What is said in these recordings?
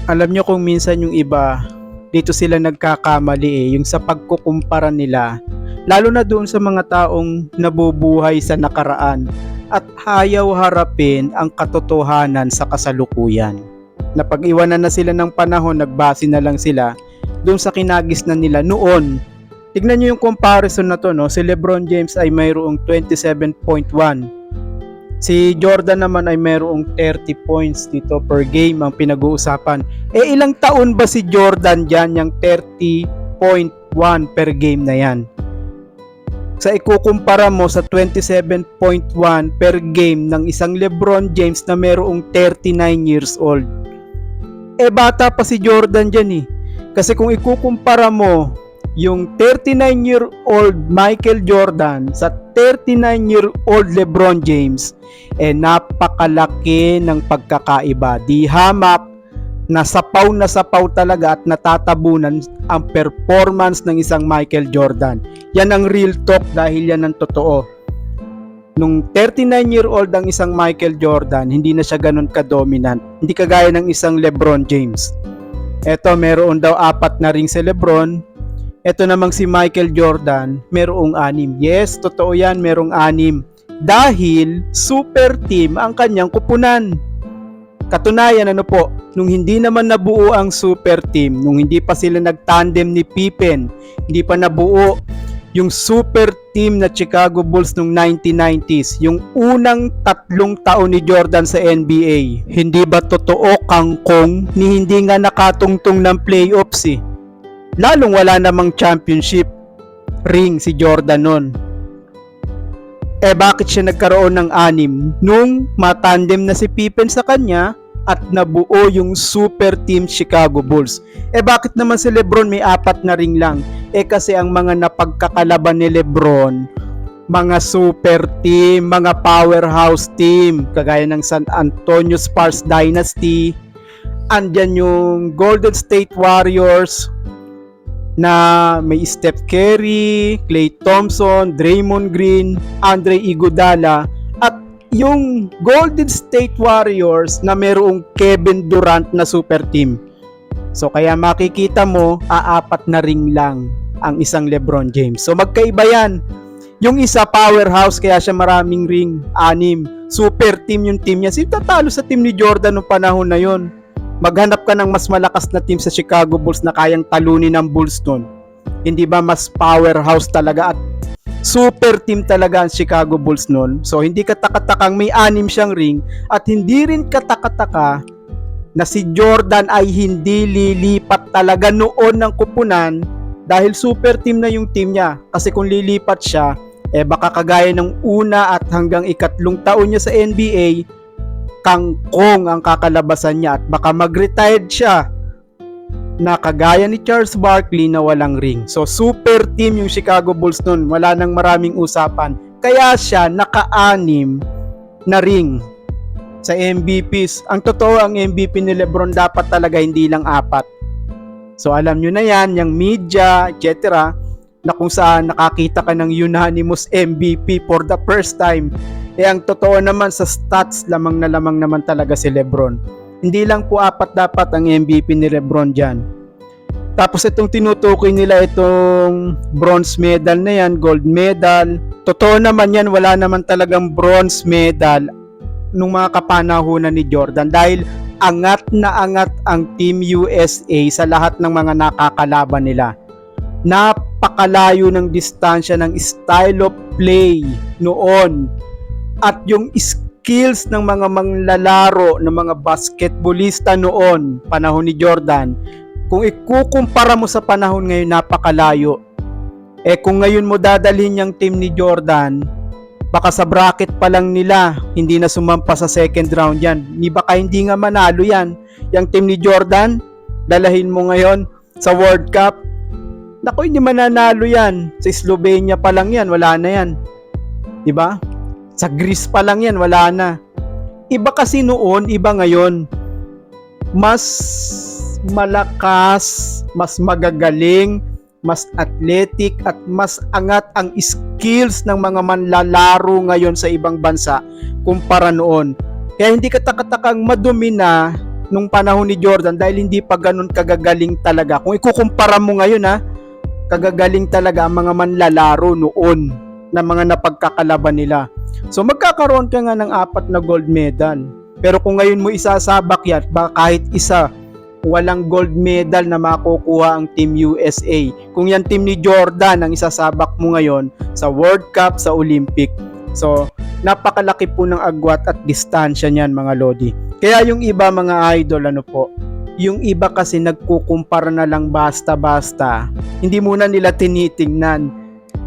Alam nyo kung minsan yung iba, dito sila nagkakamali yung sa pagkukumpara nila, lalo na doon sa mga taong nabubuhay sa nakaraan at ayaw harapin ang katotohanan sa kasalukuyan. Napag-iwanan na sila ng panahon, nagbase na lang sila doon sa kinagis na nila noon. Tignan nyo yung comparison na to, no? Si LeBron James ay mayroong 27.1. Si Jordan naman ay mayroong 30 points dito per game ang pinag-uusapan. Ilang taon ba si Jordan dyan yung 30.1 per game na yan? Sa ikukumpara mo sa 27.1 per game ng isang LeBron James na mayroong 39 years old. Bata pa si Jordan dyan . Kasi kung ikukumpara mo yung 39-year-old Michael Jordan sa 39-year-old LeBron James, napakalaki ng pagkakaiba. Di hamak, nasapaw talaga at natatabunan ang performance ng isang Michael Jordan. Yan ang real talk dahil yan ang totoo. Nung 39-year-old ang isang Michael Jordan, hindi na siya ganun ka-dominant. Hindi kagaya ng isang LeBron James. Eto, meron daw 4 na ring si LeBron. Ito namang si Michael Jordan, merong 6. Yes, totoo yan, merong 6. Dahil super team ang kanyang kupunan. Katunayan, nung hindi naman nabuo ang super team, nung hindi pa sila nagtandem ni Pippen, hindi pa nabuo yung super team na Chicago Bulls nung 1990s, yung unang 3 taon ni Jordan sa NBA, hindi ba totoo kangkong ni hindi nga nakatungtong ng playoffs Lalong wala namang championship ring si Jordan nun. Bakit siya nagkaroon ng 6? Nung matandem na si Pippen sa kanya at nabuo yung super team Chicago Bulls. Bakit naman si LeBron may 4 na ring lang? Kasi ang mga napagkakalaban ni LeBron, mga super team, mga powerhouse team, kagaya ng San Antonio Spurs Dynasty, andyan yung Golden State Warriors, na may Steph Curry, Klay Thompson, Draymond Green, Andre Iguodala, at yung Golden State Warriors na mayroong Kevin Durant na super team. So kaya makikita mo, 4 na ring lang ang isang LeBron James. So magkaiba yan. Yung isa powerhouse kaya siya maraming ring, 6. Super team yung team niya. Sino tatalo sa team ni Jordan noong panahon na yon? Maghanap ka ng mas malakas na team sa Chicago Bulls na kayang talunin ng Bulls nun. Hindi ba mas powerhouse talaga at super team talaga ang Chicago Bulls nun? So hindi katakatakang may 6 siyang ring at hindi rin katakataka na si Jordan ay hindi lilipat talaga noon ng kupunan dahil super team na yung team niya. Kasi kung lilipat siya, baka kagaya ng una at hanggang 3 taon niya sa NBA, kangkong ang kakalabasan niya at baka mag-retired siya na kagaya ni Charles Barkley na walang ring. So super team yung Chicago Bulls nun, wala nang maraming usapan. Kaya siya naka-6 na ring sa MVPs. Ang totoo, ang MVP ni LeBron dapat talaga hindi lang 4. So alam nyo na yan, yung media, etc. na kung saan nakakita ka ng unanimous MVP for the first time. Ang totoo naman sa stats, lamang naman talaga si LeBron. Hindi lang po 4 dapat ang MVP ni LeBron dyan. Tapos itong tinutukoy nila itong bronze medal na yan, gold medal. Totoo naman yan, wala naman talagang bronze medal nung mga kapanahunan ni Jordan dahil angat na angat ang Team USA sa lahat ng mga nakakalaban nila. Napakalayo ng distansya ng style of play noon. At yung skills ng mga manglalaro, ng mga basketballista noon, panahon ni Jordan, kung ikukumpara mo sa panahon ngayon, napakalayo. Kung ngayon mo dadalhin yung team ni Jordan, baka sa bracket pa lang nila, hindi na sumampa sa second round yan. Baka hindi nga manalo yan. Yung team ni Jordan, dalahin mo ngayon sa World Cup, naku, hindi mananalo yan. Sa Slovenia pa lang yan, wala na yan. Diba? Sa Greece pa lang yan, wala na. Iba kasi noon, iba ngayon. Mas malakas, mas magagaling, mas athletic at mas angat ang skills ng mga manlalaro ngayon sa ibang bansa kumpara noon. Kaya hindi katakatakang madumi na nung panahon ni Jordan dahil hindi pa ganun kagagaling talaga. Kung ikukumpara mo ngayon kagagaling talaga ang mga manlalaro noon na mga napagkakalaban nila. So magkakaroon ka nga ng 4 na gold medal. Pero kung ngayon mo isasabak yan, baka kahit isa walang gold medal na makukuha ang Team USA. Kung yan team ni Jordan ang isasabak mo ngayon sa World Cup, sa Olympic. So napakalaki po ng agwat at distansya niyan mga Lodi. Kaya yung iba mga idol, yung iba kasi nagkukumpara na lang basta-basta. Hindi muna nila tinitingnan.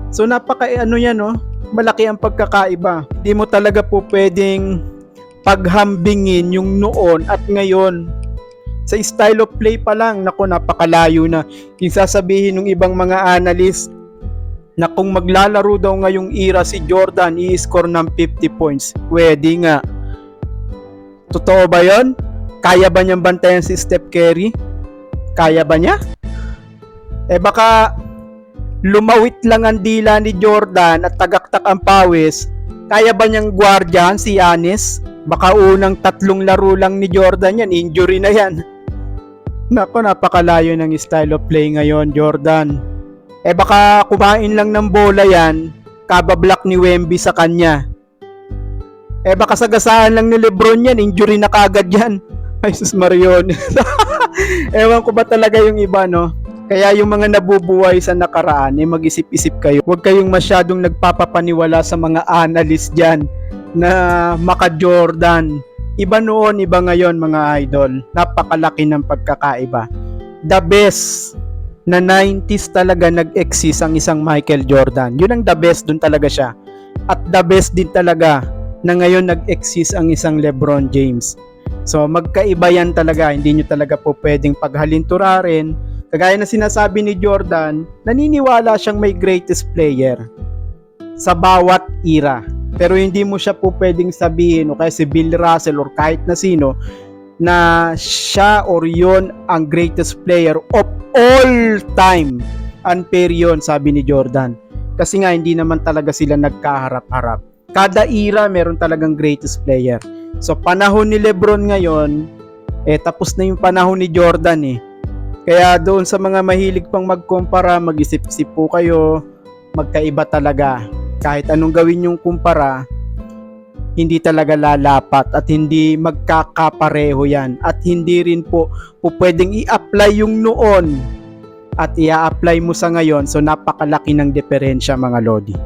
So malaki ang pagkakaiba. Hindi mo talaga po pwedeng paghambingin yung noon at ngayon. Sa style of play pa lang, napakalayo na. Yung sasabihin ng ibang mga analyst na kung maglalaro daw ngayong era si Jordan, i-score ng 50 points. Pwede nga. Totoo ba yon? Kaya ba niyang bantayan si Steph Curry? Kaya ba niya? Baka lumawit lang ang dila ni Jordan at tagaktak ang pawis. Kaya ba niyang gwardiyahan si Giannis? Baka unang 3 laro lang ni Jordan yan, injury na yan. Napakalayo ng style of play ngayon, Jordan. Baka kumain lang ng bola yan, kabablock ni Wemby sa kanya. Baka sagasaan lang ni Lebron yan, injury na kagad yan. Ay, sus Marion. Ewan ko ba talaga yung iba, no? Kaya yung mga nabubuhay sa nakaraan, mag-isip-isip kayo. Huwag kayong masyadong nagpapapaniwala sa mga analyst dyan na maka-Jordan. Iba noon, iba ngayon mga idol. Napakalaki ng pagkakaiba. The best na 90s talaga nag-exist ang isang Michael Jordan. Yun ang the best, dun talaga siya. At the best din talaga na ngayon nag-exist ang isang LeBron James. So magkaiba yan talaga, hindi nyo talaga po pwedeng paghalinturarin. Kagaya na sinasabi ni Jordan, naniniwala siyang may greatest player sa bawat era. Pero hindi mo siya po pwedeng sabihin o kaya si Bill Russell or kahit na sino na siya or yun ang greatest player of all time. Unfair yun, sabi ni Jordan. Kasi nga hindi naman talaga sila nagkaharap-harap. Kada era meron talagang greatest player. So panahon ni Lebron ngayon, tapos na yung panahon ni Jordan . Kaya doon sa mga mahilig pang magkumpara, mag-isip-isip po kayo, magkaiba talaga. Kahit anong gawin yung kumpara, hindi talaga lalapat at hindi magkakapareho yan. At hindi rin po pwedeng i-apply yung noon at i-apply mo sa ngayon. So napakalaki ng diferensya mga Lodi.